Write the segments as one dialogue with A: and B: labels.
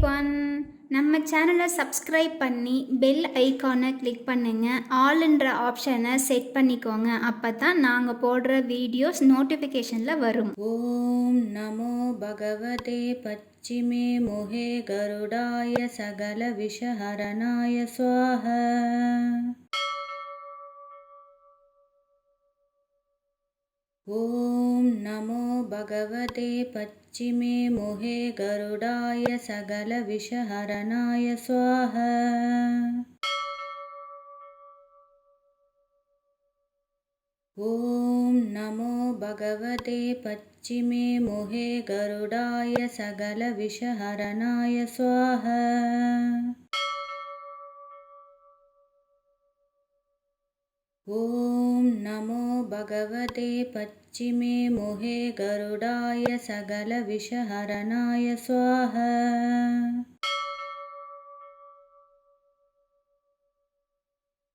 A: Everyone. நம்ம சேனலை subscribe பண்ணி பெல் ஐகானை கிளிக் பண்ணுங்க. ஆல்ன்ற ஆப்ஷனை செட் பண்ணிக்கோங்க. அப்போ தான் நாங்கள் போடுற வீடியோஸ் நோட்டிஃபிகேஷனில் வரும்.
B: ஓம் நமோ பகவதே பச்சிமே மோஹே கருடாய சகல விஷஹரணாய ஸ்வாஹா. ஓம் நமோ பகவதே பச்சிமே மோஹே கருடாய சகல விஷஹரணாய ஸ்வாஹா. ஓம் நமோ பகவதே பச்சிமே மோஹே கருடாய சகல விஷஹரணாய ஸ்வாஹா. ஓம் நமோ பகவதே பச்சிமே மோஹே கருடாய சகல விஷஹரணாய ஸ்வாஹா.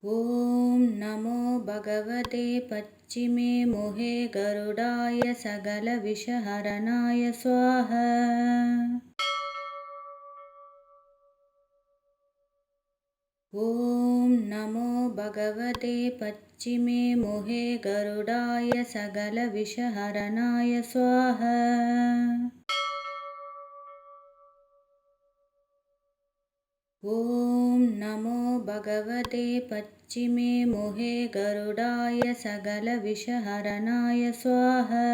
B: ஓம் நமோ பகவதே பச்சிமே மோஹே கருடாய சகல விஷஹரணாய ஸ்வாஹா. ஓம் நமோ பகவதே பச்சிமே மோஹே கருடாய சகல விஷஹரணாய ஸ்வாஹா. ஓம் நமோ பகவதே பச்சிமே மோஹே கருடாய சகல விஷஹரணாய ஸ்வாஹா.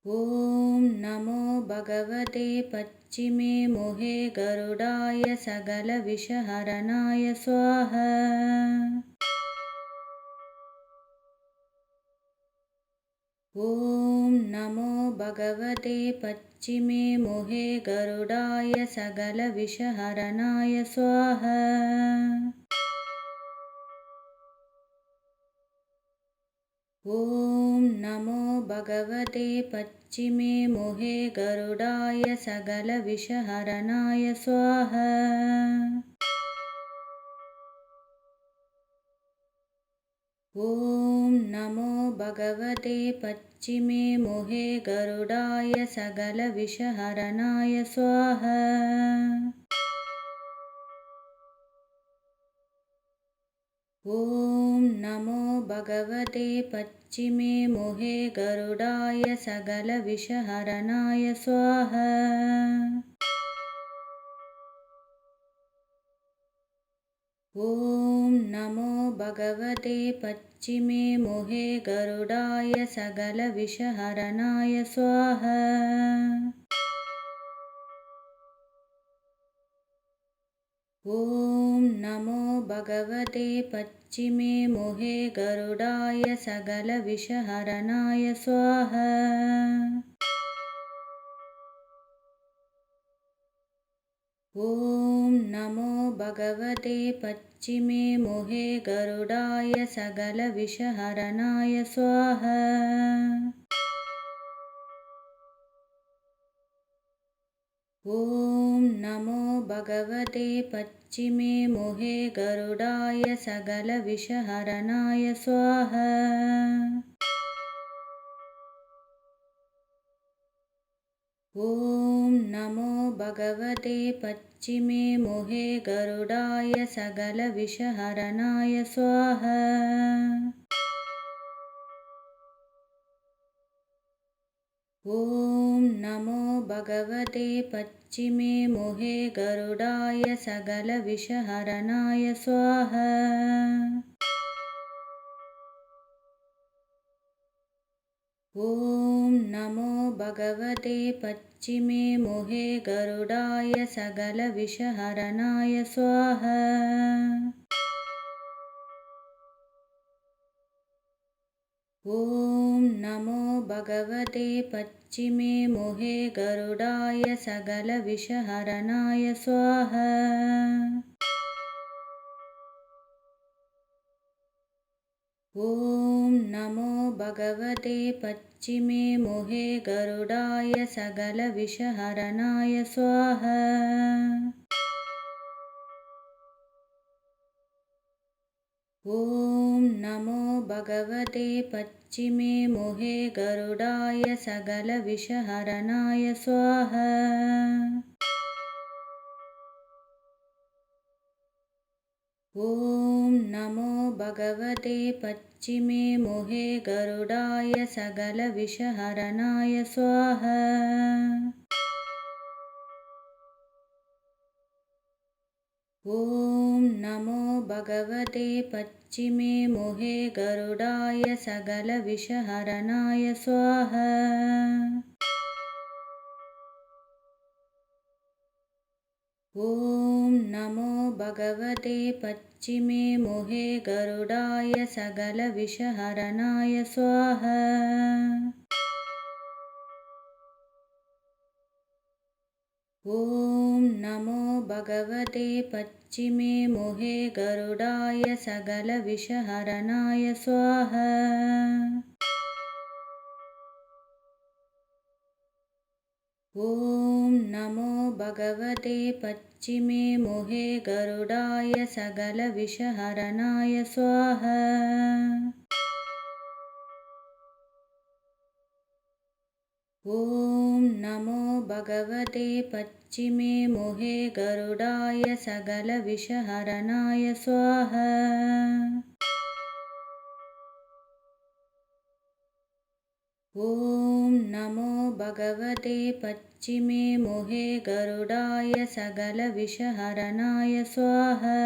B: ஓம் நமோ பகவதே பச்சிமே மோஹே கருடாய சகல விஷஹரணாய ஸ்வாஹா. ஓம் நமோ பகவதே பச்சிமே மோஹே கருடாய சகல விஷஹரணாய ஸ்வாஹா. ஓம் நமோ பகவதே பச்சிமே மோஹே கருடாய சகல விஷஹரணாய ஸ்வாஹா. ஓம் நமோ பகவதே பச்சிமே மோஹே கருடாய சகல விஷஹரணாய ஸ்வாஹா. ஓம் நமோ பகவதே பச்சிமே மோஹே கருடாய சகல விஷஹரணாய ஸ்வாஹா. ஓம் நமோ பகவதே பச்சிமே மோஹே கருடாய சகல விஷஹரணாய ஸ்வாஹா. ஓம் நமோ பகவதே பச்சிமே மோஹே கருடாய சகல விஷஹரணாய ஸ்வாஹா. ஓம் நமோ பகவதே பச்சிமே மோஹே கருடாய சகல விஷஹரணாய ஸ்வாஹா. ஓம் நமோ பகவதே பச்சிமே மோஹே கருடாய சகல விஷஹரணாய ஸ்வாஹா. ஓம் நமோ பகவதே பச்சிமே மோஹே கருடாய சகல விஷஹரணாய ஸ்வாஹா. ஓம் நமோ பகவதே பச்சிமே மோஹே கருடாய சகல விஷஹரணாய ஸ்வாஹா. ஓம் நமோ பகவதே பச்சிமே மோஹே கருடாய சகல விஷஹரணாய ஸ்வாஹா. ஓம் நமோ பகவதே பச்சிமே மோஹே கருடாய சகல விஷஹரணாய ஸ்வாஹா. ஓம் நமோ பகவதே பச்சிமே மோஹே கருடாய சகல விஷஹரணாய ஸ்வாஹா. ॐ नमो भगवते पच्चिमे मुहे गरुडाय सकलविषहरणाय स्वाहा। ॐ नमो भगवते पच्चिमे मुहे गरुडाय सकलविषहरणाय स्वाहा। ॐ नमो भगवते पच्चिमे मुहे गरुडाय सकलविषहरणाय स्वाहा। ॐ नमो भगवते पच्चिमे मुहे गरुडाय सकलविषहरणाय स्वाहा। ॐ नमो भगवते पच्चिमे मुहे गरुडाय सकलविषहरणाय स्वाहा। ॐ नमो भगवते पच्चिमे मुहे गरुडाय सकलविषहरणाय स्वाहा। ॐ नमो भगवते पच्चिमे मुहे गरुडाय सकलविषहरणाय स्वाहा। ॐ नमो भगवते पच्चिमे मुहे गरुडाय सकलविषहरणाय स्वाहा।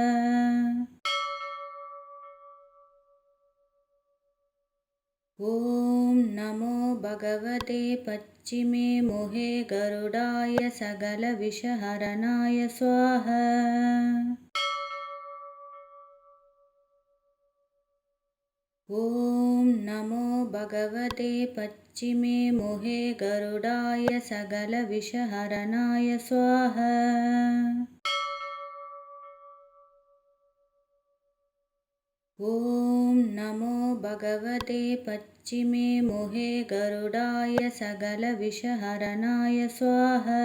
B: ॐ नमो भगवते पच्चिमे मुहे गरुडाय सकलविषहरणाय स्वाहा। ॐ नमो भगवते पच्चिमे मुहे गरुडाय सकलविषहरणाय स्वाहा। ॐ नमो भगवते पच्चिमे मुहे गरुडाय सकलविषहरणाय स्वाहा।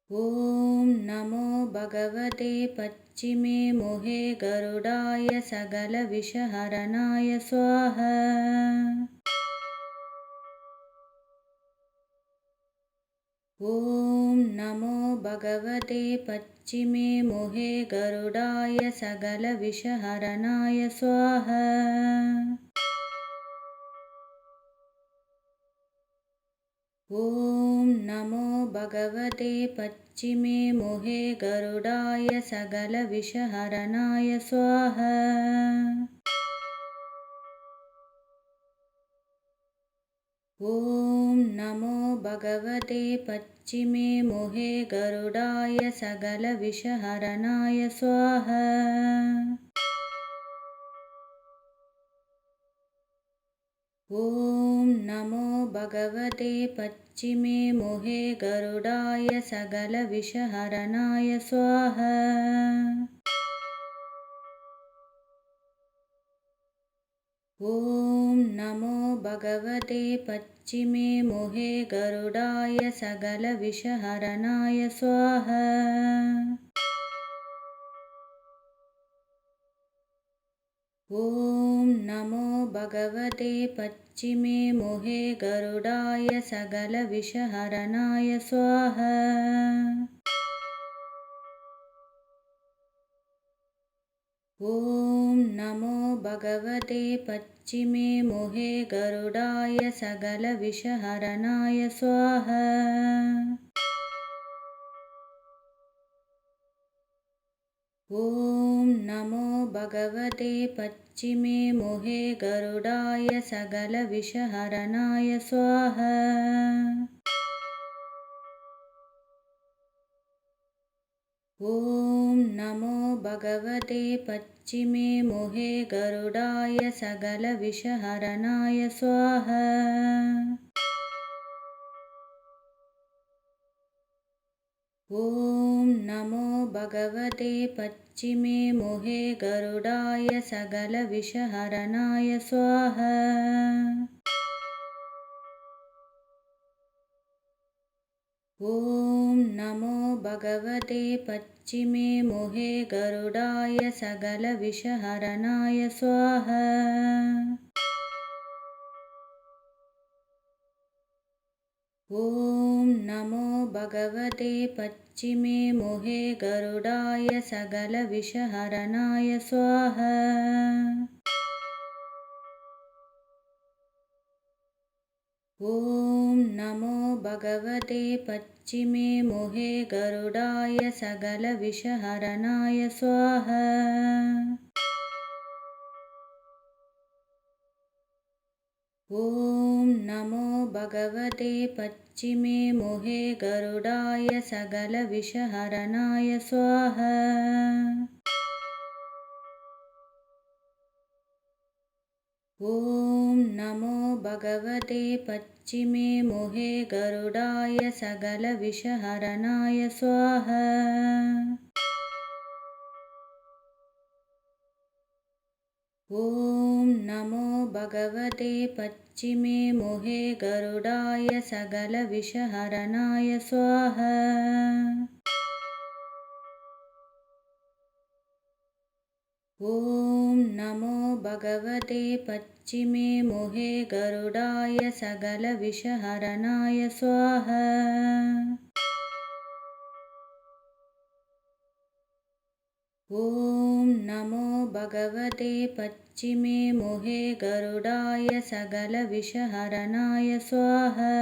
B: ॐ नमो भगवते पच्चिमे मुहे गरुडाय सकलविषहरणाय स्वाहा। ॐ नमो भगवते पच्चिमे मुहे गरुडाय सकलविषहरणाय स्वाहा। ॐ नमो भगवते पच्चिमे मुहे गरुडाय सकलविषहरणाय स्वाहा। ॐ नमो भगवते पच्चिमे मुहे गरुडाय सकलविषहरणाय स्वाहा। ॐ नमो भगवते पच्चिमे मुहे गरुडाय सकलविषहरणाय स्वाहा। ॐ नमो भगवते पच्चिमे मुहे गरुडाय सकलविषहरणाय स्वाहा। ॐ नमो भगवते पच्चिमे मुहे गरुडाय सकलविषहरणाय स्वाहा। ॐ नमो भगवते पच्चिमे मुहे गरुडाय सकलविषहरणाय स्वाहा। ॐ नमो भगवते पच्चिमे मुहे गरुडाय सकलविषहरणाय स्वाहा। ॐ नमो भगवते पच्चिमे मुहे गरुडाय सकलविषहरणाय स्वाहा। ॐ नमो भगवते पच्चिमे मुहे गरुडाय सकलविषहरणाय स्वाहा। ॐ नमो भगवते पच्चिमे मोहे गरुडाय सकलविषहरणाय स्वाहा। ॐ नमो भगवते पच्चिमे मोहे गरुडाय सकलविषहरणाय स्वाहा। ॐ नमो भगवते पच्चिमे मोहे गरुडाय सकलविषहरणाय स्वाहा। ॐ नमो भगवते पच्चिमे मोहे गरुडाय सकलविषहरणाय स्वाहा। ॐ नमो भगवते पच्चिमे मोहे गरुडाय सकलविषहरणाय स्वाहा। ॐ नमो भगवते पच्चिमे मोहे गरुडाय सकलविषहरणाय स्वाहा। ॐ नमो भगवते पच्चिमे मोहे गरुडाय सकलविषहरणाय स्वाहा। ॐ नमो भगवते पच्चिमे मोहे गरुडाय सकलविषहरणाय स्वाहा।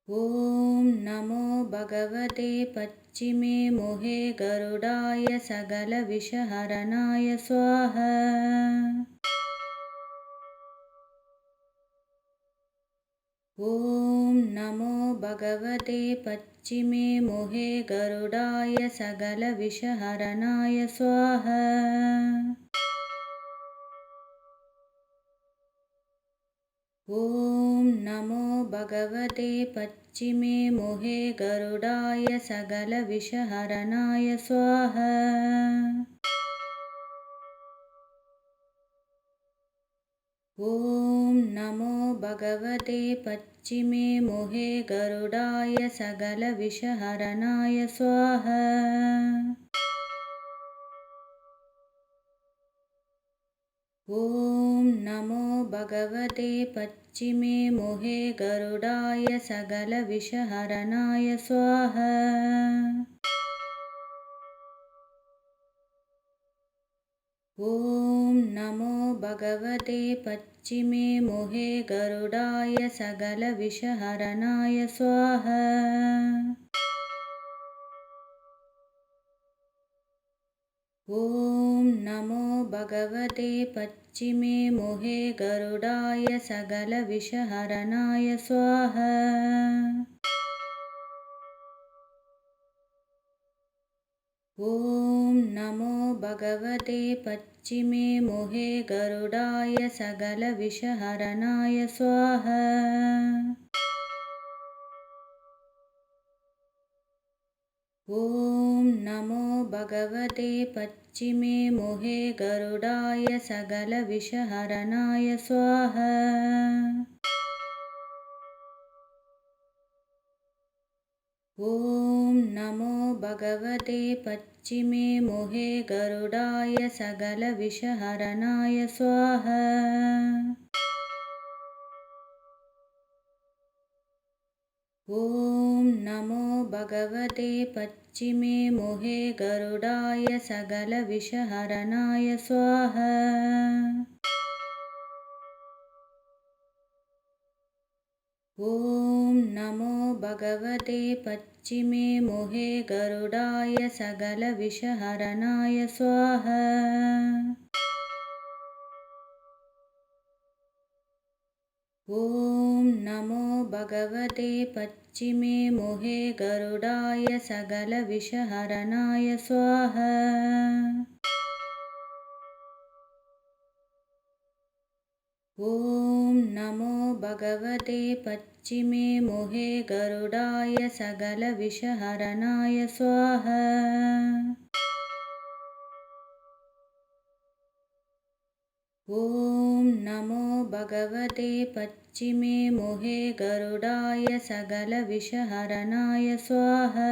B: ॐ नमो भगवते पच्चिमे मोहे गरुडाय सकलविषहरणाय स्वाहा। ॐ नमो भगवते पच्चिमे मोहे गरुडाय सकलविषहरणाय स्वाहा। ॐ नमो भगवते पच्चिमे मोहे गरुडाय सकलविषहरणाय स्वाहा। ॐ नमो भगवते पच्चिमे मोहे गरुडाय सकलविषहरणाय स्वाहा। ॐ नमो भगवते पच्चिमे मोहे गरुडाय सकलविषहरणाय स्वाहा। ॐ नमो भगवते पच्चिमे मोहे गरुडाय सकलविषहरणाय स्वाहा। ॐ नमो भगवते पच्चिमे मोहे गरुडाय सकलविषहरणाय स्वाहा। ॐ नमो भगवते पच्चिमे मोहे गरुडाय सकलविषहरणाय स्वाहा। ॐ नमो भगवते पच्चिमे मोहे गरुडाय सकलविषहरणाय स्वाहा। ॐ नमो भगवते पच्चिमे मोहे गरुडाय सकलविषहरणाय स्वाहा। ॐ नमो भगवते पच्चिमे मोहे गरुडाय सकलविषहरणाय स्वाहा। ॐ नमो भगवते पच्चिमे मोहे गरुडाय सकलविषहरणाय स्वाहा। ॐ नमो भगवते पच्चिमे मोहे गरुडाय सकलविषहरणाय स्वाहा। ॐ नमो भगवते पच्चिमे मोहे गरुडाय सकलविषहरणाय स्वाहा। ॐ नमो भगवते पच्चिमे मोहे गरुडाय सकलविषहरणाय स्वाहा।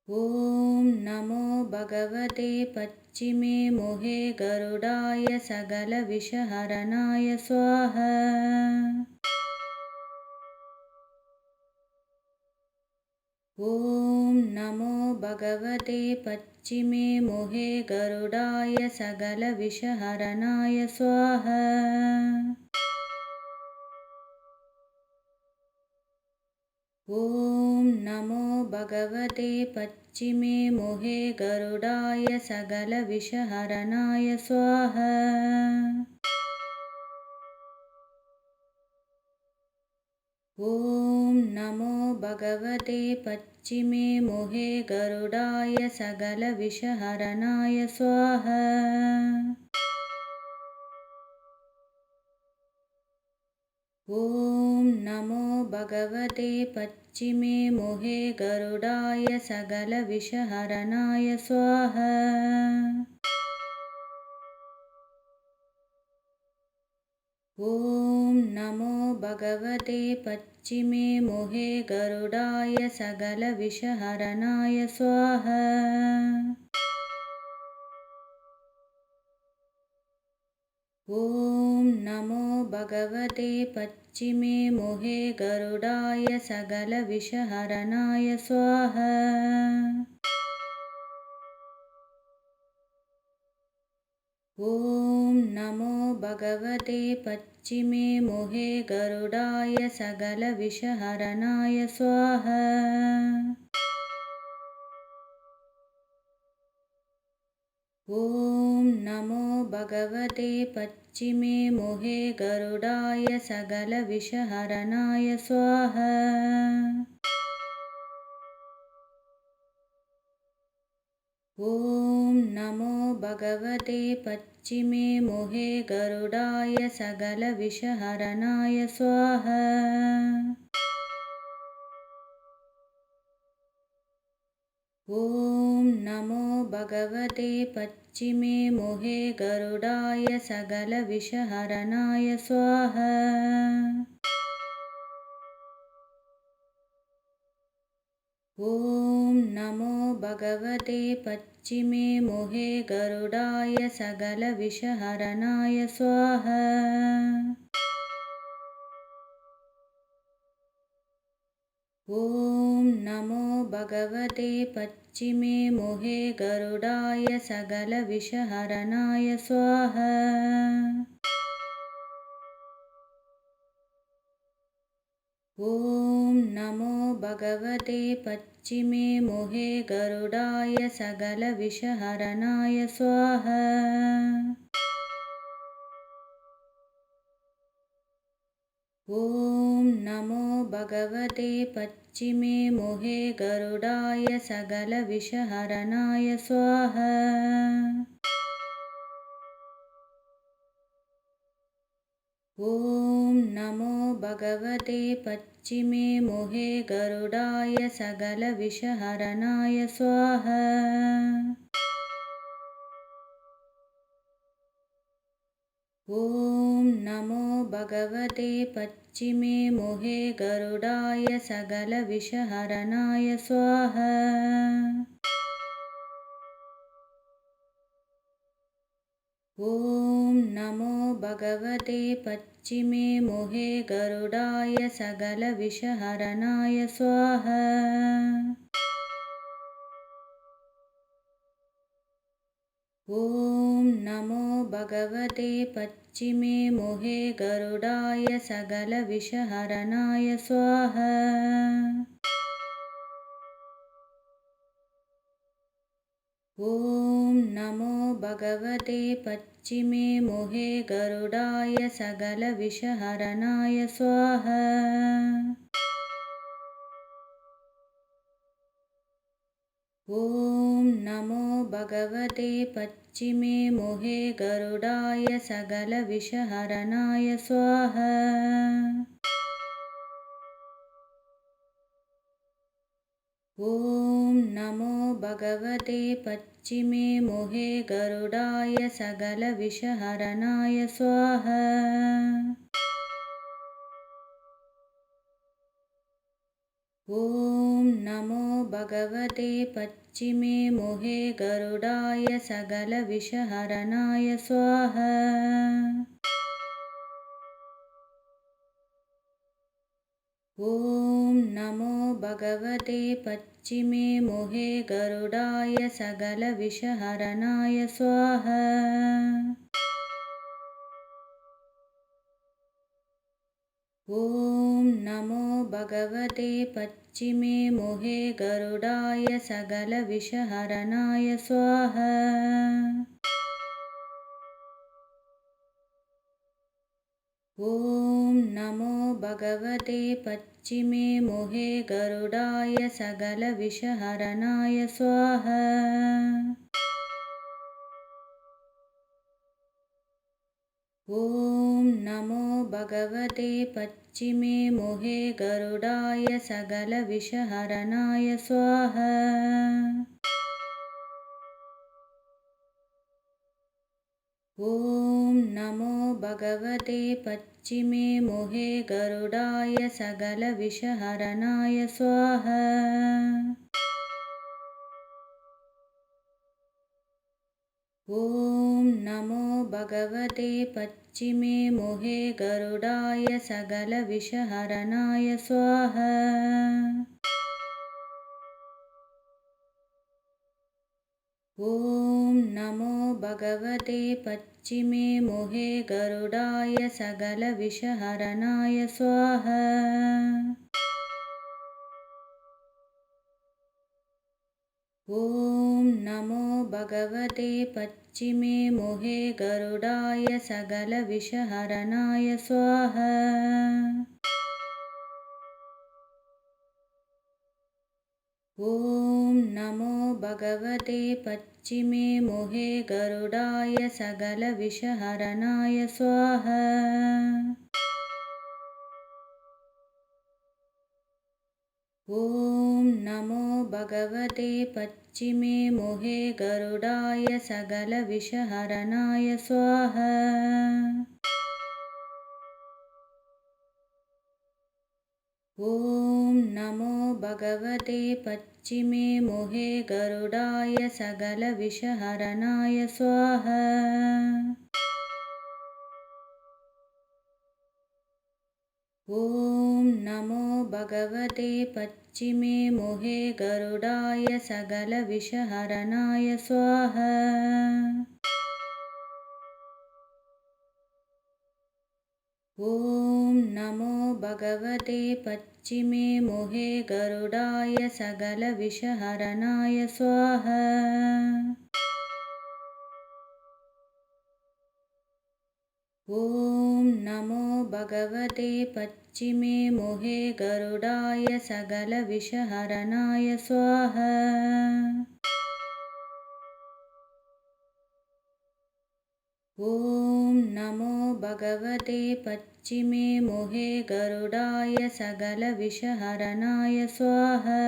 B: ॐ नमो भगवते पच्चिमे मोहे गरुडाय सकलविषहरणाय स्वाहा। ॐ नमो भगवते पच्चिमे मोहे गरुडाय सकलविषहरणाय स्वाहा। ॐ नमो भगवते पच्चिमे मोहे गरुडाय सकलविषहरणाय स्वाहा। ॐ नमो भगवते पच्चिमे मोहे गरुडाय सकलविषहरणाय स्वाहा। ॐ नमो भगवते पच्चिमे मोहे गरुडाय सकलविषहरणाय स्वाहा। ॐ नमो भगवते पच्चिमे मोहे गरुडाय सकलविषहरणाय स्वाहा। ॐ नमो भगवते पच्चिमे मोहे गरुडाय सकलविषहरणाय स्वाहा। ॐ नमो भगवते पच्चिमे मोहे गरुडाय सकलविषहरणाय स्वाहा। ॐ नमो भगवते पच्चिमे मोहे गरुडाय सकलविषहरणाय स्वाहा। ॐ नमो भगवते पच्चिमे मोहे गरुडाय सकलविषहरणाय स्वाहा। ॐ नमो भगवते पच्चिमे मोहे गरुडाय सकलविषहरणाय स्वाहा। ॐ नमो भगवते पच्चिमे मोहे गरुडाय सकलविषहरणाय स्वाहा। ॐ नमो भगवते पच्चिमे मोहे गरुडाय सकलविषहरणाय स्वाहा। ॐ नमो भगवते पच्चिमे मोहे गरुडाय सकलविषहरणाय स्वाहा। ॐ नमो भगवते पच्चिमे मोहे गरुडाय सकलविषहरणाय स्वाहा। ॐ नमो भगवते पच्चिमे मोहे गरुडाय सकलविषहरणाय स्वाहा। ॐ नमो भगवते पच्चिमे मोहे गरुडाय सकलविषहरणाय स्वाहा। ॐ नमो भगवते पच्चिमे मोहे गरुडाय सकलविषहरणाय स्वाहा। ॐ नमो भगवते पच्चिमे मोहे गरुडाय सकलविषहरणाय स्वाहा। ॐ नमो भगवते पच्चिमे मोहे गरुडाय सकलविषहरणाय स्वाहा। ॐ नमो भगवते पच्चिमे मोहे गरुडाय सकलविषहरणाय स्वाहा। ॐ नमो भगवते पच्चिमे मोहे गरुडाय सकलविषहरणाय स्वाहा। ॐ नमो भगवते पच्चिमे मोहे गरुडाय सकलविषहरणाय स्वाहा। ॐ नमो भगवते पच्चिमे मोहे गरुडाय सकलविषहरणाय स्वाहा। ॐ नमो भगवते पच्चिमे मोहे गरुडाय सकलविषहरणाय स्वाहा। ॐ नमो भगवते पच्चिमे मोहे गरुडाय सकलविषहरणाय स्वाहा। ॐ नमो भगवते पच्चिमे मोहे गरुडाय सकलविषहरणाय स्वाहा। ॐ नमो भगवते पच्चिमे मोहे गरुडाय सकलविषहरणाय स्वाहा। ॐ नमो भगवते पच्चिमे मोहे गरुडाय सकलविषहरणाय स्वाहा। ॐ नमो भगवते पच्चिमे मोहे गरुडाय सकलविषहरणाय स्वाहा। ॐ नमो भगवते पच्चिमे मोहे गरुडाय सकलविषहरणाय स्वाहा। ॐ नमो भगवते पच्चिमे मोहे गरुडाय सकलविषहरणाय स्वाहा। ॐ नमो भगवते पच्चिमे मोहे गरुडाय सकलविषहरणाय स्वाहा। ॐ नमो भगवते पच्चिमे मोहे गरुडाय सकलविषहरणाय स्वाहा। ॐ नमो भगवते पच्चिमे मोहे गरुडाय सकलविषहरणाय स्वाहा। ॐ नमो भगवते पच्चिमे मोहे गरुडाय सकलविषहरणाय स्वाहा। ॐ नमो भगवते पच्चिमे मोहे गरुडाय सकलविषहरणाय स्वाहा। ॐ नमो भगवते पच्चिमे मोहे गरुडाय सकलविषहरणाय स्वाहा।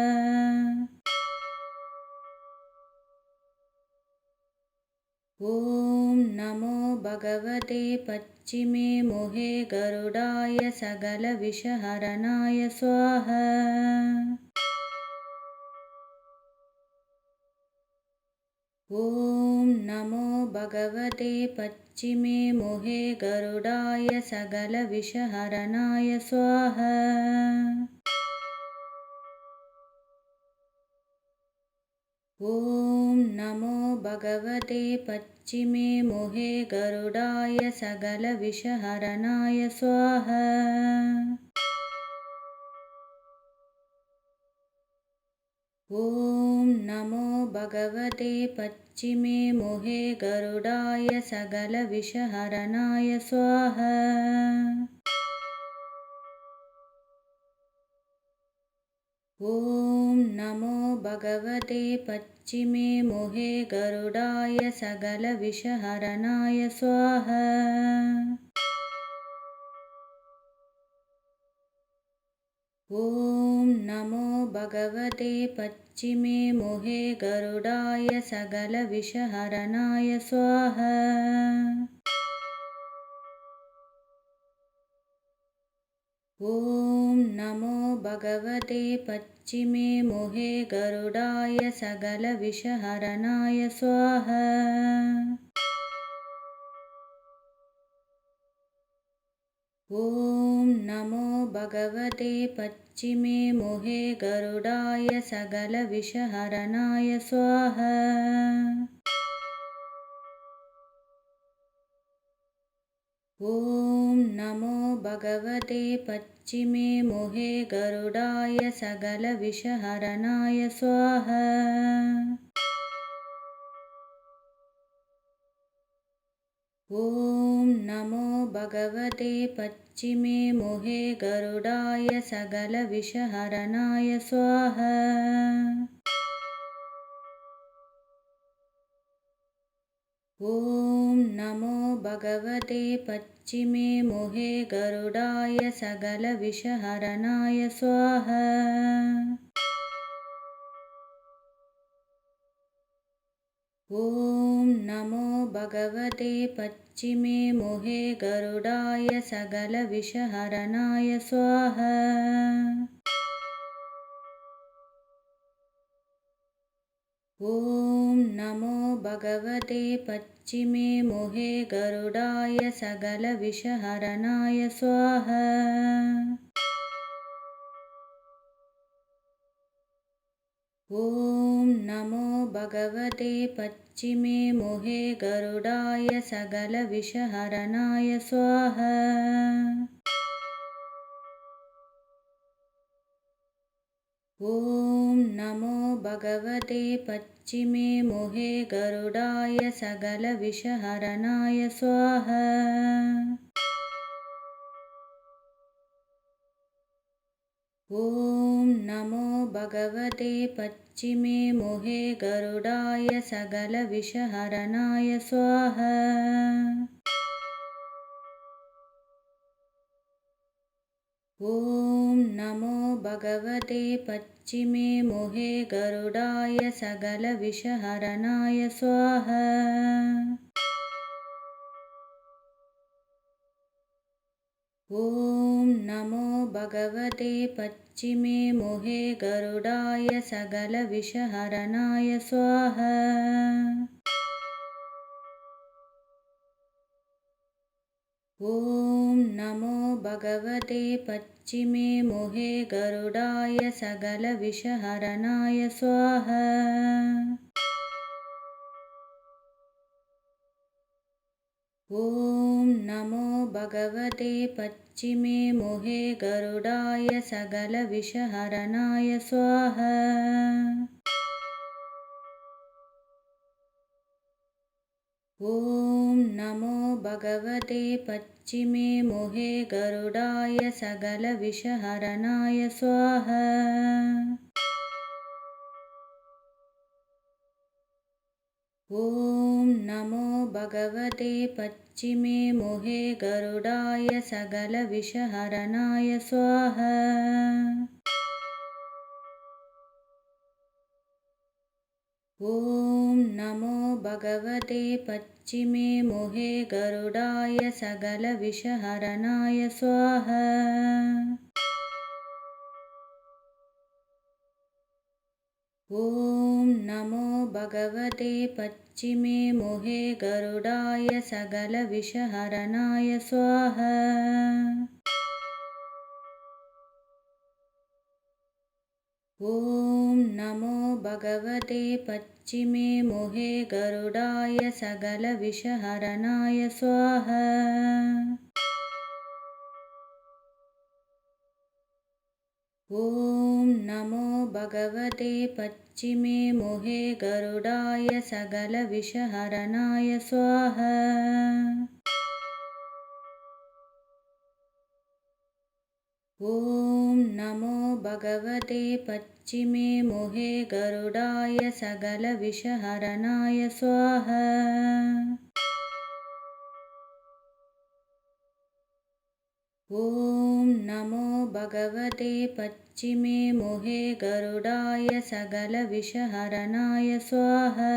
B: ॐ नमो भगवते पच्चिमे मोहे गरुडाय सकलविषहरणाय स्वाहा। ॐ नमो भगवते पच्चिमे मोहे गरुडाय सकलविषहरणाय स्वाहा। ॐ नमो भगवते पच्चिमे मोहे गरुडाय सकलविषहरणाय स्वाहा। ॐ नमो भगवते पच्चिमे मोहे गरुडाय सकलविषहरणाय स्वाहा। ॐ नमो भगवते पच्चिमे मोहे गरुडाय सकलविषहरणाय स्वाहा। ॐ नमो भगवते पच्चिमे मोहे गरुडाय सकलविषहरणाय स्वाहा। ॐ नमो भगवते पच्चिमे मोहे गरुडाय सकलविषहरणाय स्वाहा। ॐ नमो भगवते पच्चिमे मोहे गरुडाय सकलविषहरणाय स्वाहा। ॐ नमो भगवते पच्चिमे मोहे गरुडाय सकलविषहरणाय स्वाहा। ॐ नमो भगवते पच्चिमे मोहे गरुडाय सकलविषहरणाय स्वाहा। ॐ नमो भगवते पच्चिमे मोहे गरुडाय सकलविषहरणाय स्वाहा। ॐ नमो भगवते पच्चिमे मोहे गरुडाय सकलविषहरणाय स्वाहा। ॐ नमो भगवते पच्चिमे मोहे गरुडाय सकलविषहरणाय स्वाहा। ॐ नमो भगवते पच्चिमे मोहे गरुडाय सकलविषहरणाय स्वाहा। ॐ नमो भगवते पच्चिमे मोहे गरुडाय सकलविषहरणाय स्वाहा। ॐ नमो भगवते पच्चिमे मोहे गरुडाय सकलविषहरणाय स्वाहा। ॐ नमो भगवते पच्चिमे मोहे गरुडाय सकलविषहरणाय स्वाहा। ॐ नमो भगवते पच्चिमे मोहे गरुडाय सकलविषहरणाय स्वाहा। ॐ नमो भगवते पच्चिमे मोहे गरुडाय सकलविषहरणाय स्वाहा। ॐ नमो भगवते पच्चिमे मोहे गरुडाय सकलविषहरणाय स्वाहा। ॐ नमो भगवते पच्चिमे मोहे गरुडाय सकलविषहरणाय स्वाहा। ॐ नमो भगवते पच्चिमे मोहे गरुडाय सकलविषहरणाय स्वाहा। ॐ नमो भगवते पच्चिमे मोहे गरुडाय सकलविषहरणाय स्वाहा। ॐ नमो भगवते पच्चिमे मोहे गरुडाय सकलविषहरणाय स्वाहा। ॐ नमो भगवते पच्चिमे मोहे गरुडाय सकलविषहरणाय स्वाहा। ॐ नमो भगवते पच्चिमे मोहे गरुडाय सकलविषहरणाय स्वाहा। ॐ नमो भगवते पच्चिमे मोहे गरुडाय सकलविषहरणाय स्वाहा। ॐ नमो भगवते पच्चिमे मोहे गरुडाय सकलविषहरणाय स्वाहा।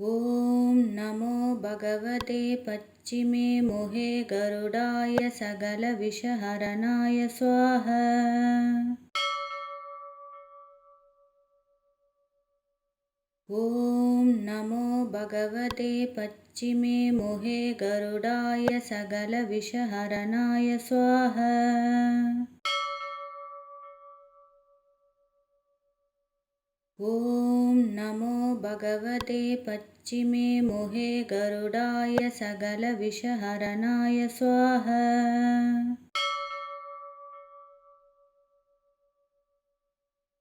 B: ॐ नमो भगवते पच्चिमे मोहे गरुडाय सकलविषहरणाय स्वाहा। ॐ नमो भगवते पच्चिमे मोहे गरुडाय सकलविषहरणाय स्वाहा। ॐ नमो भगवते पच्चिमे मोहे गरुडाय सकलविषहरणाय स्वाहा।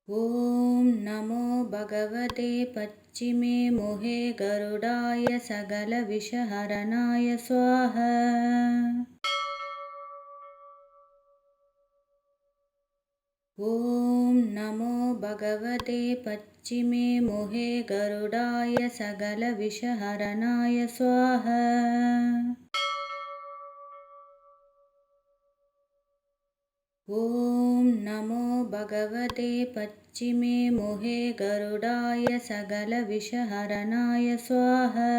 B: ॐ नमो भगवते पच्चिमे मोहे गरुडाय सकलविषहरणाय स्वाहा। ॐ नमो भगवते पच्चिमे मोहे गरुडाय सकलविषहरणाय स्वाहा। ॐ नमो भगवते पच्चिमे मोहे गरुडाय सकलविषहरणाय स्वाहा।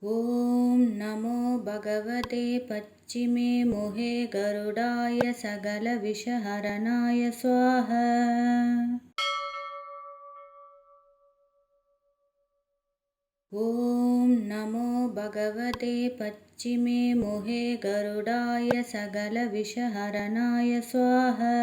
B: ॐ नमो भगवते पच्चिमे मोहे गरुडाय सकलविषहरणाय स्वाहा। ॐ नमो भगवते पच्चिमे मोहे गरुडाय सकलविषहरणाय स्वाहा।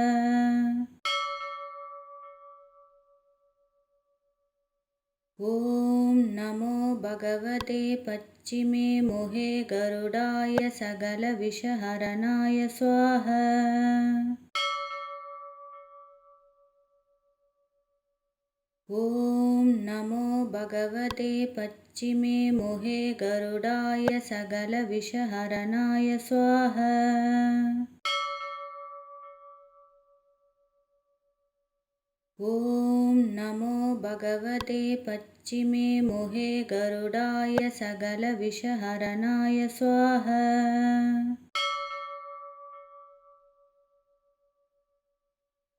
B: ॐ नमो भगवते पच्चिमे मोहे गरुडाय सकलविषहरणाय स्वाहा। ॐ नमो भगवते पच्चिमे मोहे गरुडाय सकलविषहरणाय स्वाहा। ॐ नमो भगवते पच्चिमे मोहे गरुडाय सकलविषहरणाय स्वाहा।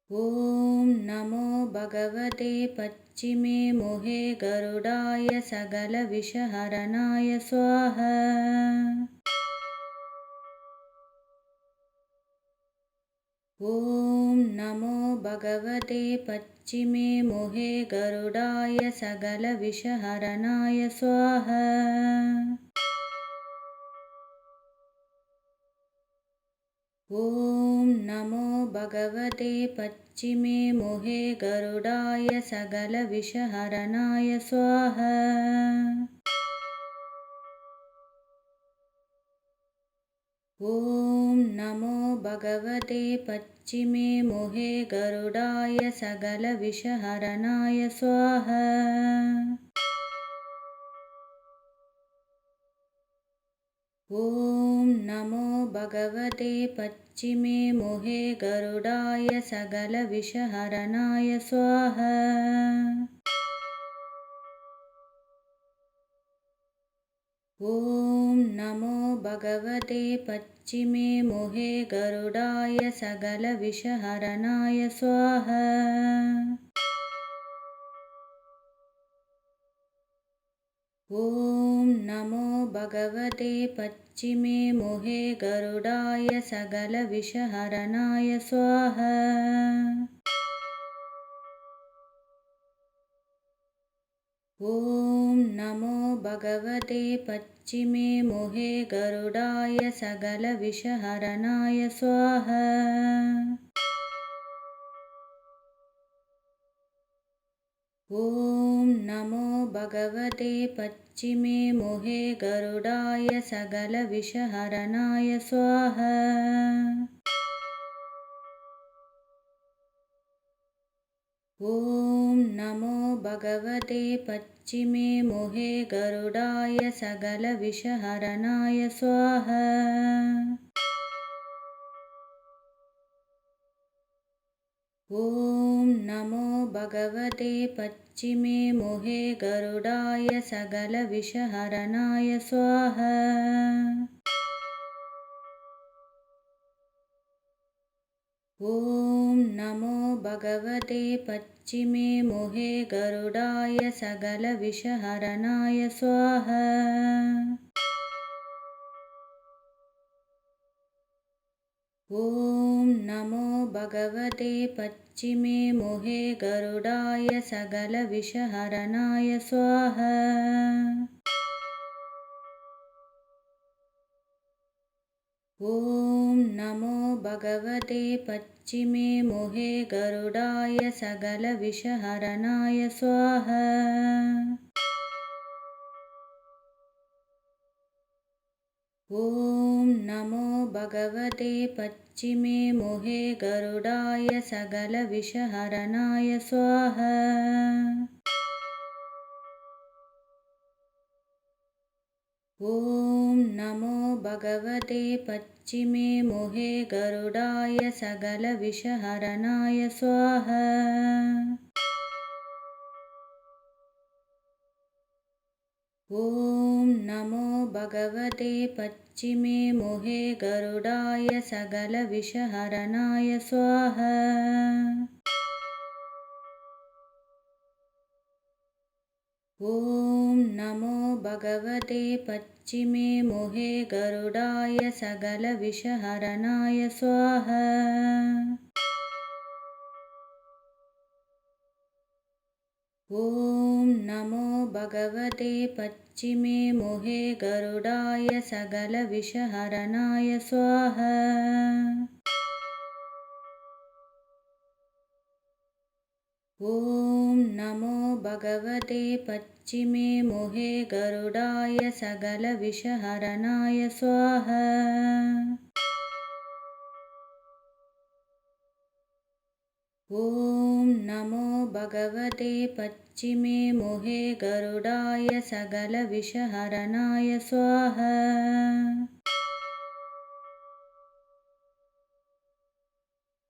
B: ॐ नमो भगवते पच्चिमे मोहे गरुडाय सकलविषहरणाय स्वाहा। ॐ नमो भगवते पच्चिमे मोहे गरुडाय सकलविषहरणाय स्वाहा। ॐ नमो भगवते पच्चिमे मोहे गरुडाय सकलविषहरणाय स्वाहा। ॐ नमो भगवते पच्चिमे मोहे गरुडाय सकलविषहरणाय स्वाहा। ॐ नमो भगवते पच्चिमे मोहे गरुडाय सकलविषहरणाय स्वाहा। ॐ नमो भगवते पच्चिमे मोहे गरुडाय सकलविषहरणाय स्वाहा। ॐ नमो भगवते पच्चिमे मोहे गरुडाय सकलविषहरणाय स्वाहा। ॐ नमो भगवते पच्चिमे मोहे गरुडाय सकलविषहरणाय स्वाहा। ॐ नमो भगवते पच्चिमे मोहे गरुडाय सकलविषहरणाय स्वाहा। ॐ नमो भगवते पच्चिमे मोहे गरुडाय सकलविषहरणाय स्वाहा। ॐ नमो भगवते पच्चिमे मोहे गरुडाय सकलविषहरणाय स्वाहा। ॐ नमो भगवते पच्चिमे मोहे गरुडाय सकलविषहरणाय स्वाहा। ॐ नमो भगवते पच्चिमे मोहे गरुडाय सकलविषहरणाय स्वाहा। ॐ नमो भगवते पच्चिमे मोहे गरुडाय सकलविषहरणाय स्वाहा। ॐ नमो भगवते पच्चिमे मोहे गरुडाय सकलविषहरणाय स्वाहा। ॐ नमो भगवते पच्चिमे मोहे गरुडाय सकलविषहरणाय स्वाहा। ॐ नमो भगवते पच्चिमे मोहे गरुडाय सकलविषहरणाय स्वाहा। ॐ नमो भगवते पच्चिमे मोहे गरुडाय सकलविषहरणाय स्वाहा। ॐ नमो भगवते पच्चिमे मोहे गरुडाय सकलविषहरणाय स्वाहा। ॐ नमो भगवते पच्चिमे मोहे गरुडाय सकलविषहरणाय स्वाहा। ॐ नमो भगवते पच्चिमे मोहे गरुडाय सकलविषहरणाय स्वाहा।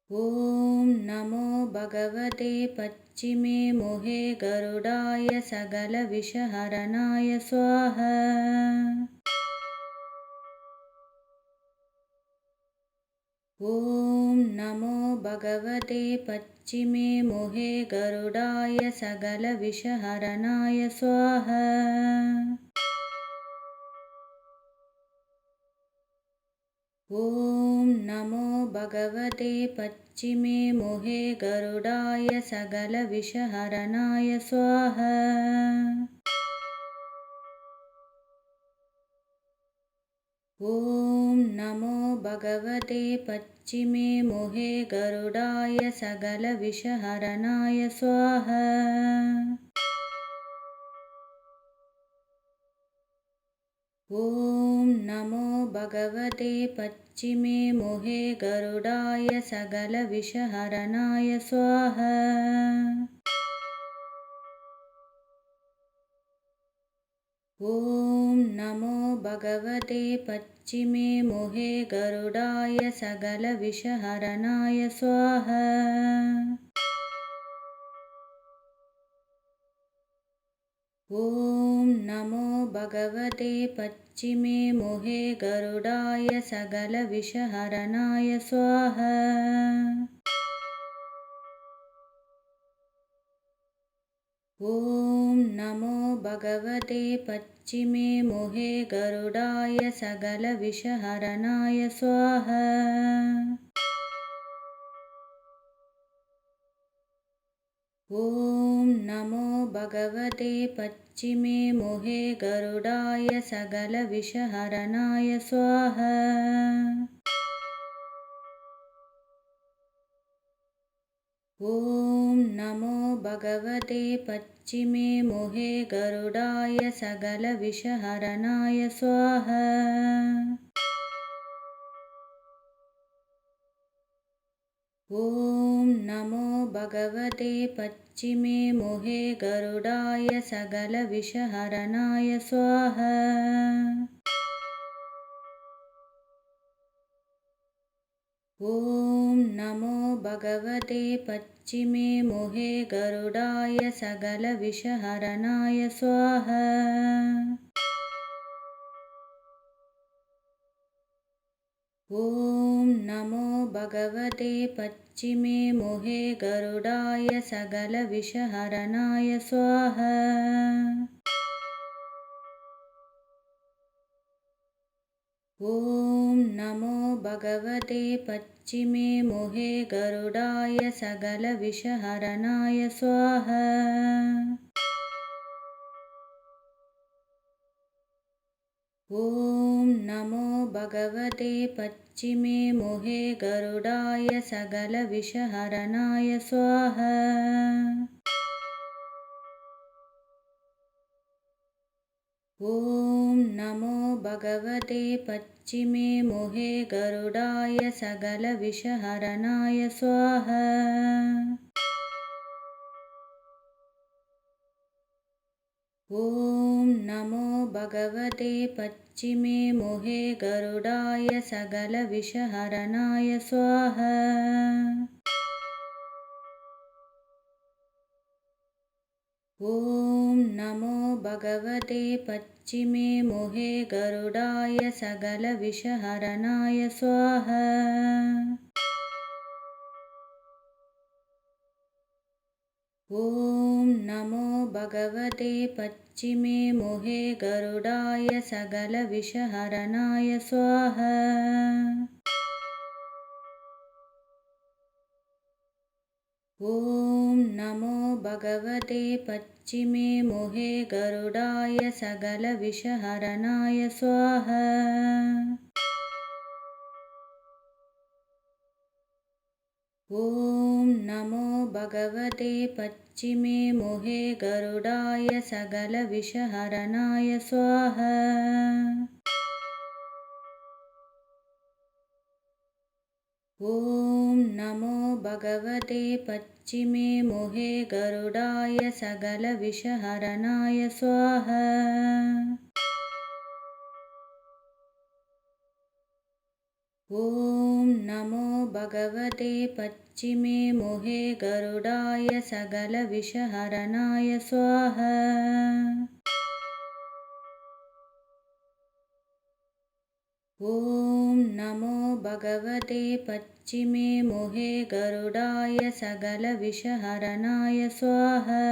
B: ॐ नमो भगवते पच्चिमे मोहे गरुडाय सकलविषहरणाय स्वाहा। ॐ नमो भगवते पच्चिमे मोहे गरुडाय सकलविषहरणाय स्वाहा। ॐ नमो भगवते पच्चिमे मोहे गरुडाय सकलविषहरणाय स्वाहा। ॐ नमो भगवते पच्चिमे मोहे गरुडाय सकलविषहरणाय स्वाहा। ॐ नमो भगवते पच्चिमे मोहे गरुडाय सकलविषहरणाय स्वाहा। ॐ नमो भगवते पच्चिमे मोहे गरुडाय सकलविषहरणाय स्वाहा। ॐ नमो भगवते पच्चिमे मोहे गरुडाय सकलविषहरणाय स्वाहा। ॐ नमो भगवते पच्चिमे मोहे गरुडाय सकलविषहरणाय स्वाहा। ॐ नमो भगवते पच्चिमे मोहे गरुडाय सकलविषहरणाय स्वाहा। ॐ नमो भगवते पच्चिमे मोहे गरुडाय सकलविषहरणाय स्वाहा। ॐ नमो भगवते पच्चिमे मोहे गरुडाय सकलविषहरणाय स्वाहा। ॐ नमो भगवते पच्चिमे मुहे गरुडाय सकलविषहरणाय स्वाहा। ॐ नमो भगवते पच्चिमे मुहे गरुडाय सकलविषहरणाय स्वाहा। ॐ नमो भगवते पच्चिमे मुहे गरुडाय सकलविषहरणाय स्वाहा। ॐ नमो भगवते पच्चिमे मुहे गरुडाय सकलविषहरणाय स्वाहा। ॐ नमो भगवते पच्चिमे मुहे गरुडाय सकलविषहरणाय स्वाहा। ॐ नमो भगवते पच्चिमे मुहे गरुडाय सकलविषहरणाय स्वाहा। ॐ नमो भगवते पच्चिमे मुहे गरुडाय सकलविषहरणाय स्वाहा। ॐ नमो भगवते पच्चिमे मुहे गरुडाय सकलविषहरणाय स्वाहा। ॐ नमो भगवते पच्चिमे मुहे गरुडाय सकलविषहरणाय स्वाहा। ॐ नमो भगवते पच्चिमे मुहे गरुडाय सकलविषहरणाय स्वाहा। ॐ नमो भगवते पच्चिमे मुहे गरुडाय सकलविषहरणाय स्वाहा। ॐ नमो भगवते पच्चिमे मुहे गरुडाय सकलविषहरणाय स्वाहा। ॐ नमो भगवते पच्चिमे मुहे गरुडाय सकलविषहरणाय स्वाहा।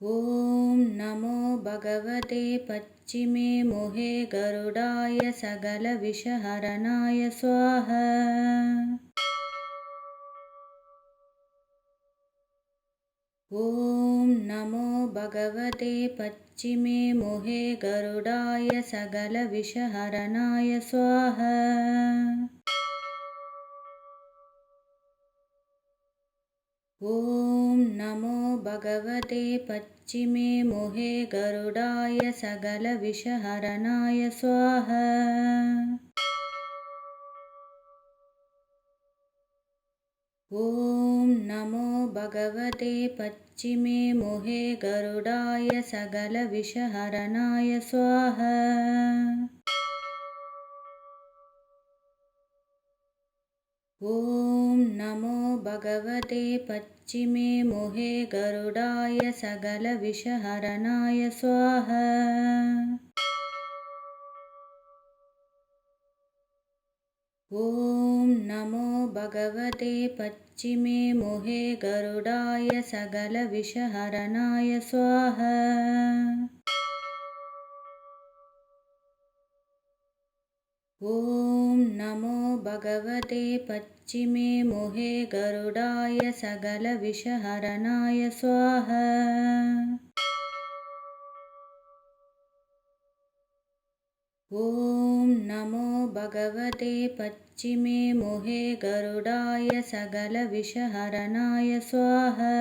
B: ॐ नमो भगवते पच्चिमे मुहे गरुडाय सकलविषहरणाय स्वाहा। ॐ नमो भगवते पच्चिमे मुहे गरुडाय सकलविषहरणाय स्वाहा। ॐ नमो भगवते पच्चिमे मुहे गरुडाय सकलविषहरणाय स्वाहा। ॐ नमो भगवते पच्चिमे मुहे गरुडाय सकलविषहरणाय स्वाहा। ॐ नमो भगवते पच्चिमे मुहे गरुडाय सकलविषहरणाय स्वाहा। ॐ नमो भगवते पच्चिमे मुहे गरुडाय सकलविषहरणाय स्वाहा। ॐ नमो भगवते पच्चिमे मुहे गरुडाय सकलविषहरणाय स्वाहा। ॐ नमो भगवते पच्चिमे मुहे गरुडाय सकलविषहरणाय स्वाहा।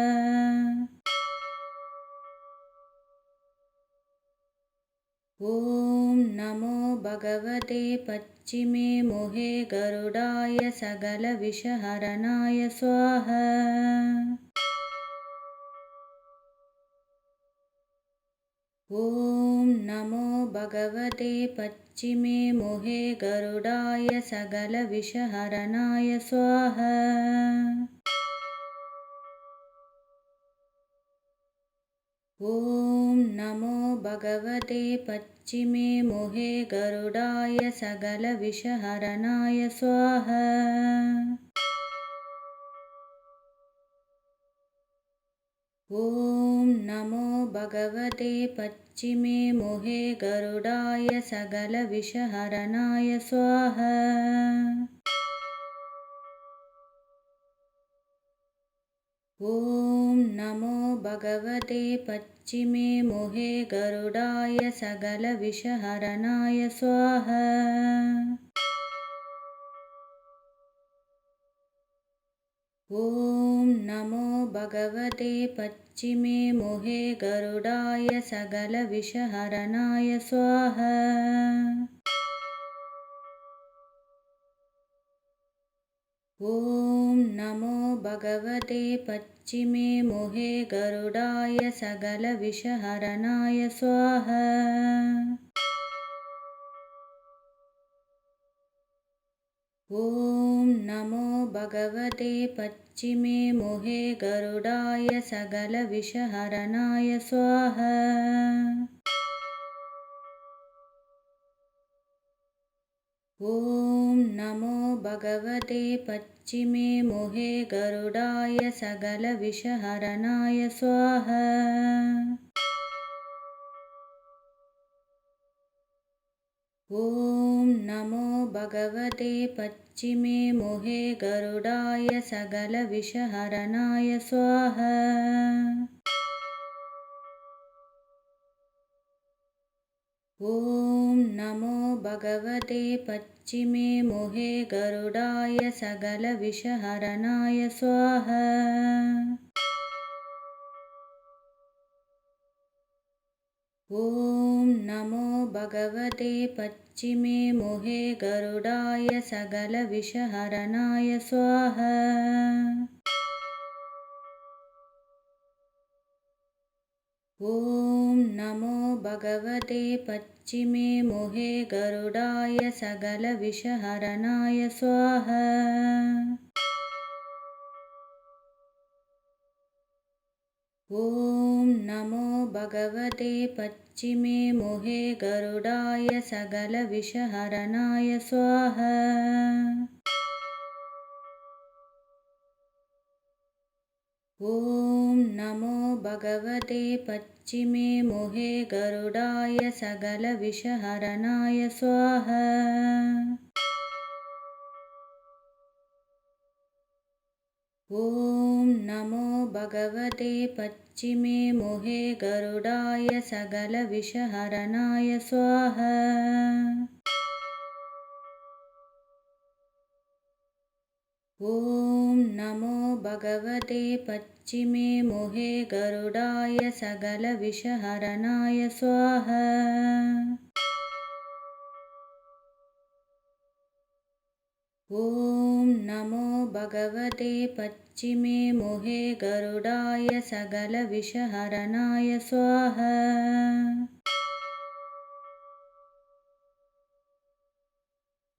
B: ॐ नमो भगवते पच्चिमे मुहे गरुडाय सकलविषहरणाय स्वाहा। ॐ नमो भगवते पच्चिमे मोहे गरुडाय सकलविषहरणाय स्वाहा। ॐ नमो भगवते पच्चिमे मोहे गरुडाय सकलविषहरणाय स्वाहा। ॐ नमो भगवते पच्चिमे मोहे गरुडाय सकलविषहरणाय स्वाहा। ॐ नमो भगवते पच्चिमे मोहे गरुडाय सकलविषहरणाय स्वाहा। ॐ नमो भगवते पच्चिमे मोहे गरुडाय सकलविषहरणाय स्वाहा। ॐ नमो भगवते पच्चिमे मोहे गरुडाय सकलविषहरणाय स्वाहा। ॐ नमो भगवते पच्चिमे मोहे गरुडाय सकलविषहरणाय स्वाहा। ॐ नमो भगवते पच्चिमे मोहे गरुडाय सकलविषहरणाय स्वाहा। ॐ नमो भगवते पच्चिमे मोहे गरुडाय सकलविषहरणाय स्वाहा। ॐ नमो भगवते पच्चिमे मोहे गरुडाय सकलविषहरणाय स्वाहा। ॐ नमो भगवते पच्चिमे मोहे गरुडाय सकलविषहरणाय स्वाहा। ॐ नमो भगवते पच्चिमे मोहे गरुडाय सकलविषहरणाय स्वाहा। ॐ नमो भगवते पच्चिमे मोहे गरुडाय सकलविषहरणाय स्वाहा। ॐ नमो भगवते पच्चिमे मोहे गरुडाय सकलविषहरणाय स्वाहा। ॐ नमो भगवते पच्चिमे मोहे गरुडाय सकलविषहरणाय स्वाहा। ॐ नमो भगवते पच्चिमे मोहे गरुडाय सकलविषहरणाय स्वाहा। ॐ नमो भगवते पच्चिमे मोहे गरुडाय सकलविषहरणाय स्वाहा।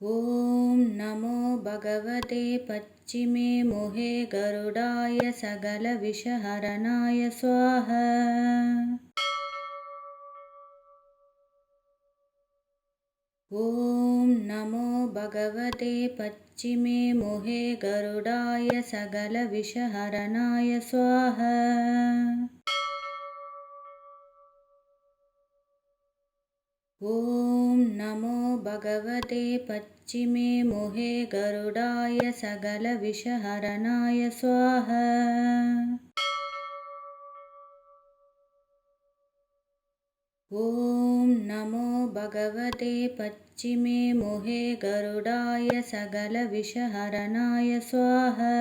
B: ॐ नमो भगवते पच्चिमे मोहे गरुडाय सकलविषहरणाय स्वाहा। ॐ नमो भगवते पच्चिमे मोहे गरुडाय सकलविषहरणाय स्वाहा। ॐ नमो भगवते पच्चिमे मोहे गरुडाय सकलविषहरणाय स्वाहा। ॐ नमो भगवते पच्चिमे मोहे गरुडाय सकलविषहरणाय स्वाहा।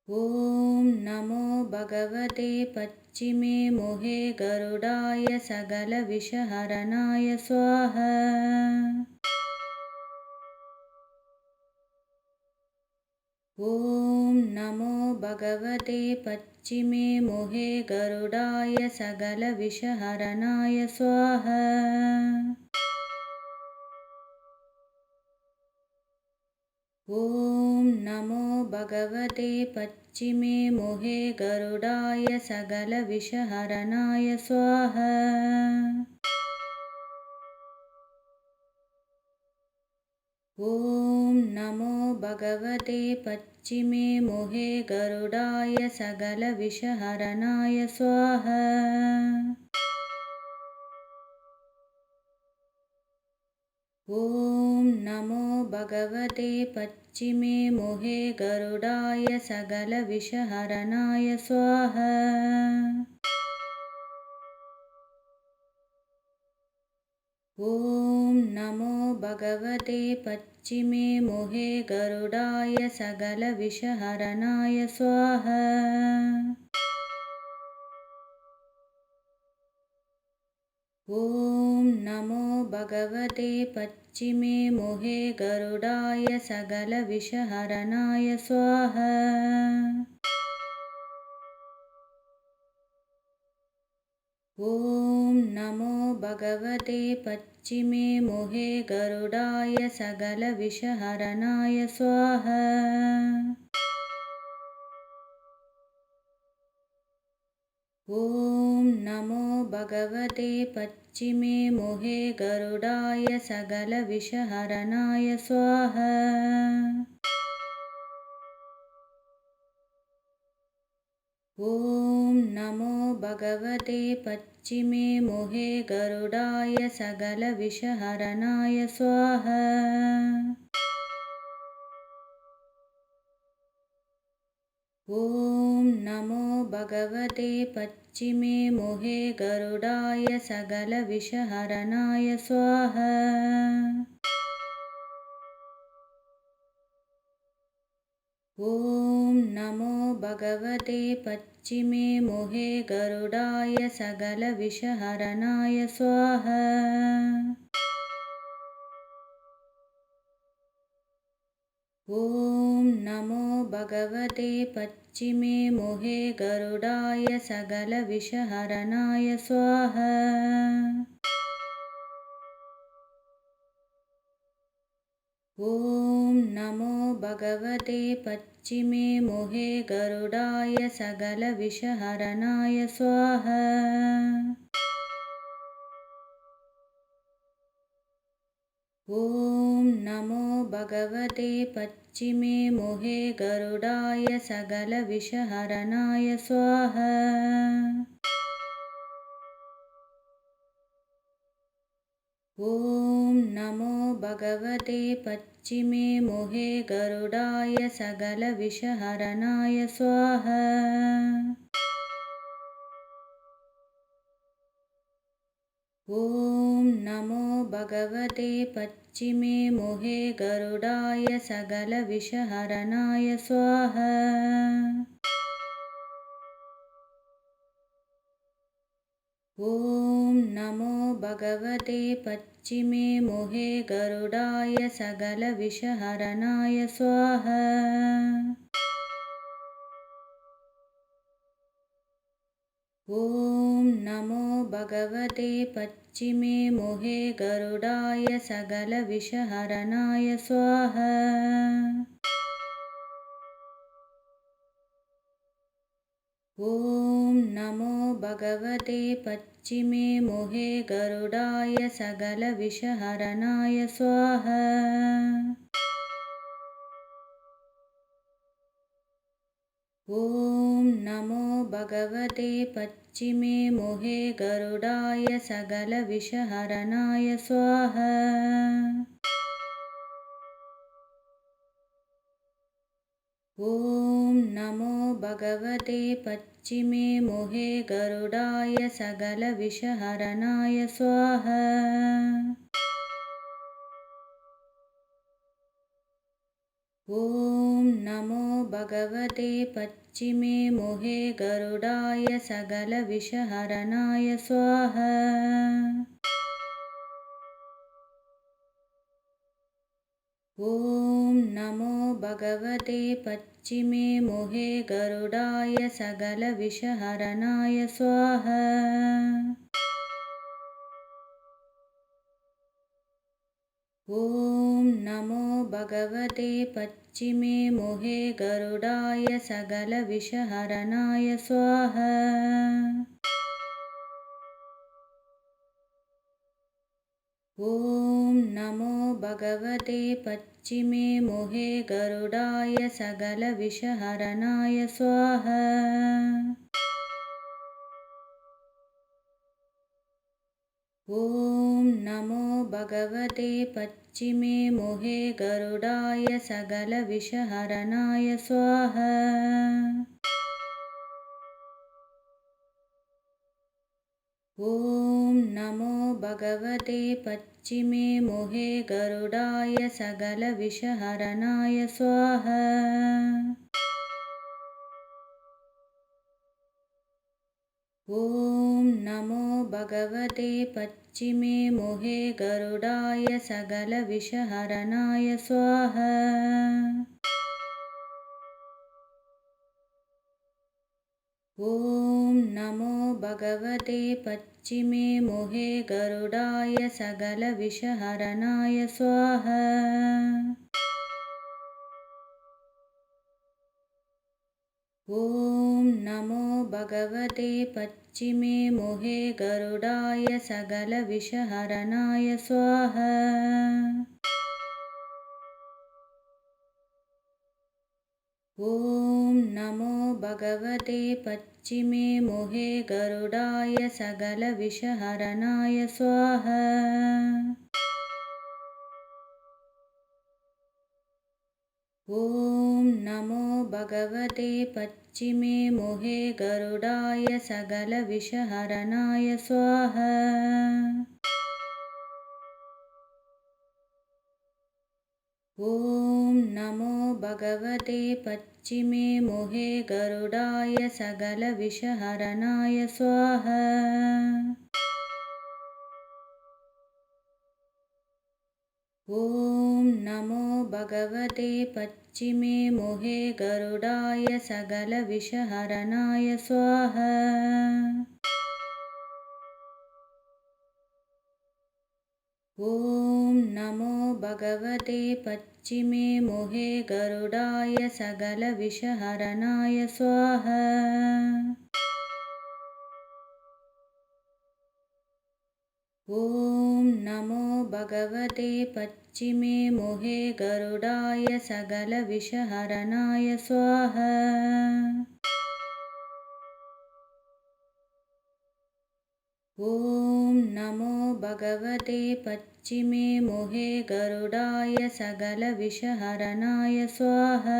B: ॐ नमो भगवते पच्चिमे मोहे गरुडाय सकलविषहरणाय स्वाहा। ॐ नमो भगवते पच्चिमे मोहे गरुडाय सकलविषहरणाय स्वाहा। ॐ नमो भगवते पच्चिमे मोहे गरुडाय सकलविषहरणाय स्वाहा। ॐ नमो भगवते पच्चिमे मोहे गरुडाय सकलविषहरणाय स्वाहा। ॐ नमो भगवते पच्चिमे मोहे गरुडाय सकलविषहरणाय स्वाहा। ॐ नमो भगवते पच्चिमे मोहे गरुडाय सकलविषहरणाय स्वाहा। ॐ नमो भगवते पच्चिमे मोहे गरुडाय सकलविषहरणाय स्वाहा। ॐ नमो भगवते पच्चिमे मोहे गरुडाय सकलविषहरणाय स्वाहा। ॐ नमो भगवते पच्चिमे मोहे गरुडाय सकलविषहरणाय स्वाहा। ॐ नमो भगवते पच्चिमे मोहे गरुडाय सकलविषहरणाय स्वाहा। ॐ नमो भगवते पच्चिमे मोहे गरुडाय सकलविषहरणाय स्वाहा। ॐ नमो भगवते पच्चिमे मोहे गरुडाय सकलविषहरणाय स्वाहा। ॐ नमो भगवते पच्चिमे मोहे गरुडाय सकलविषहरणाय स्वाहा। ॐ नमो भगवते पच्चिमे मोहे गरुडाय सकलविषहरणाय स्वाहा। ॐ नमो भगवते पच्चिमे मोहे गरुडाय सकलविषहरणाय स्वाहा। ॐ नमो भगवते पच्चिमे मोहे गरुडाय सकलविषहरणाय स्वाहा। ॐ नमो भगवते पच्चिमे मोहे गरुडाय सकलविषहरणाय स्वाहा। ॐ नमो भगवते पच्चिमे मोहे गरुडाय सकलविषहरणाय स्वाहा। ॐ नमो भगवते पच्चिमे मोहे गरुडाय सकलविषहरणाय स्वाहा। ॐ नमो भगवते पच्चिमे मोहे गरुडाय सकलविषहरणाय स्वाहा। ॐ नमो भगवते पच्चिमे मोहे गरुडाय सकलविषहरणाय स्वाहा। ॐ नमो भगवते पच्चिमे मोहे गरुडाय सकलविषहरणाय स्वाहा। ॐ नमो भगवते पच्चिमे मोहे गरुडाय सकलविषहरणाय स्वाहा। ॐ नमो भगवते पच्चिमे मोहे गरुडाय सकलविषहरणाय स्वाहा। ॐ नमो भगवते पच्चिमे मोहे गरुडाय सकलविषहरणाय स्वाहा। ॐ नमो भगवते पच्चिमे मोहे गरुडाय सकलविषहरणाय स्वाहा। ॐ नमो भगवते पच्चिमे मोहे गरुडाय सकलविषहरणाय स्वाहा। ॐ नमो भगवते पच्चिमे मोहे गरुडाय सकलविषहरणाय स्वाहा। ॐ नमो भगवते पच्चिमे मोहे गरुडाय सकलविषहरणाय स्वाहा। ॐ नमो भगवते पच्चिमे मोहे गरुडाय सकलविषहरणाय स्वाहा। ॐ नमो भगवते पच्चिमे मोहे गरुडाय सकलविषहरणाय स्वाहा। ॐ नमो भगवते पच्चिमे मोहे गरुडाय सकलविषहरणाय स्वाहा। ॐ नमो भगवते पच्चिमे मोहे गरुडाय सकलविषहरणाय स्वाहा। ॐ नमो भगवते पच्चिमे मोहे गरुडाय सकलविषहरणाय स्वाहा। ॐ नमो भगवते पच्चिमे मोहे गरुडाय सकलविषहरणाय स्वाहा। ॐ नमो भगवते पच्चिमे मोहे गरुडाय सकलविषहरणाय स्वाहा। ॐ नमो भगवते पच्चिमे मोहे गरुडाय सकलविषहरणाय स्वाहा। ॐ नमो भगवते पच्चिमे मोहे गरुडाय सकलविषहरणाय स्वाहा।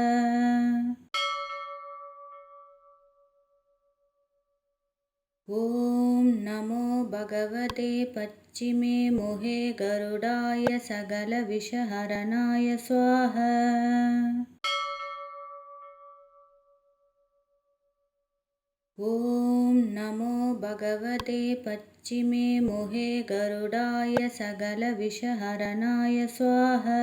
B: ॐ नमो भगवते पच्चिमे मोहे गरुडाय सकलविषहरणाय स्वाहा। ॐ नमो भगवते पच्चिमे मोहे गरुडाय सकलविषहरणाय स्वाहा।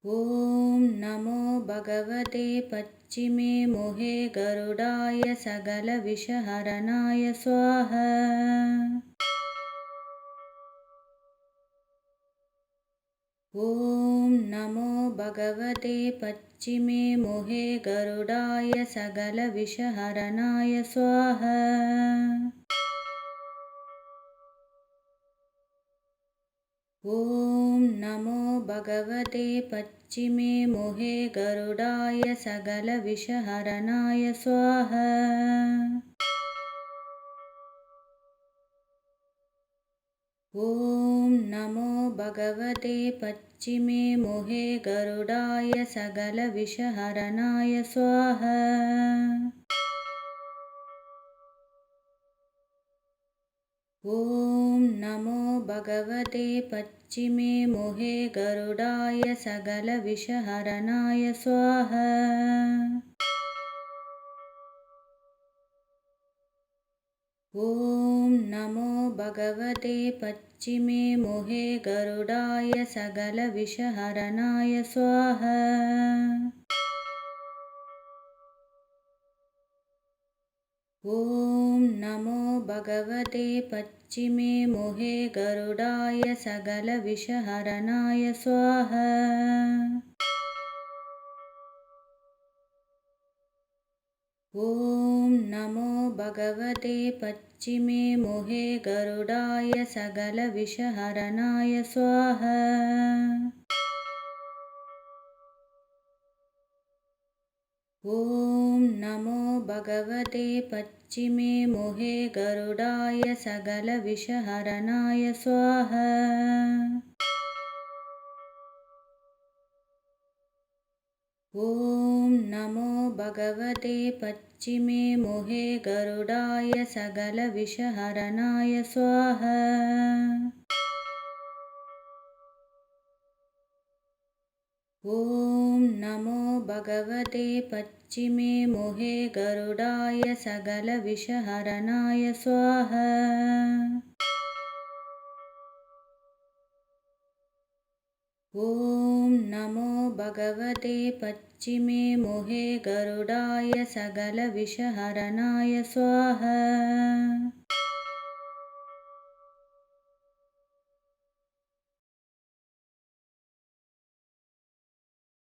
B: ॐ नमो भगवते पच्चिमे मोहे गरुडाय सकलविषहरणाय स्वाहा। ॐ नमो भगवते पच्चिमे मोहे गरुडाय सकलविषहरणाय स्वाहा। ॐ नमो भगवते पच्चिमे मोहे गरुडाय सकलविषहरणाय स्वाहा। ॐ नमो भगवते पच्चिमे मोहे गरुडाय सकलविषहरणाय स्वाहा। ॐ नमो भगवते पच्चिमे मोहे गरुडाय सकलविषहरणाय स्वाहा। ॐ नमो भगवते पश्चिमे मुहे गरुडाय सकलविषहरणाय स्वाहा। ॐ नमो भगवते पश्चिमे मुहे गरुडाय सकलविषहरणाय स्वाहा। ॐ नमो भगवते पश्चिमे मुहे गरुडाय सकलविषहरणाय स्वाहा। ॐ नमो भगवते पश्चिमे मुहे गरुडाय सकलविषहरणाय स्वाहा। ॐ नमो भगवते पश्चिमे मुहे गरुडाय सकलविषहरणाय स्वाहा। ॐ नमो भगवते पश्चिमे मुहे गरुडाय सकलविषहरणाय स्वाहा। ॐ नमो भगवते पश्चिमे मुहे गरुडाय सकलविषहरणाय स्वाहा।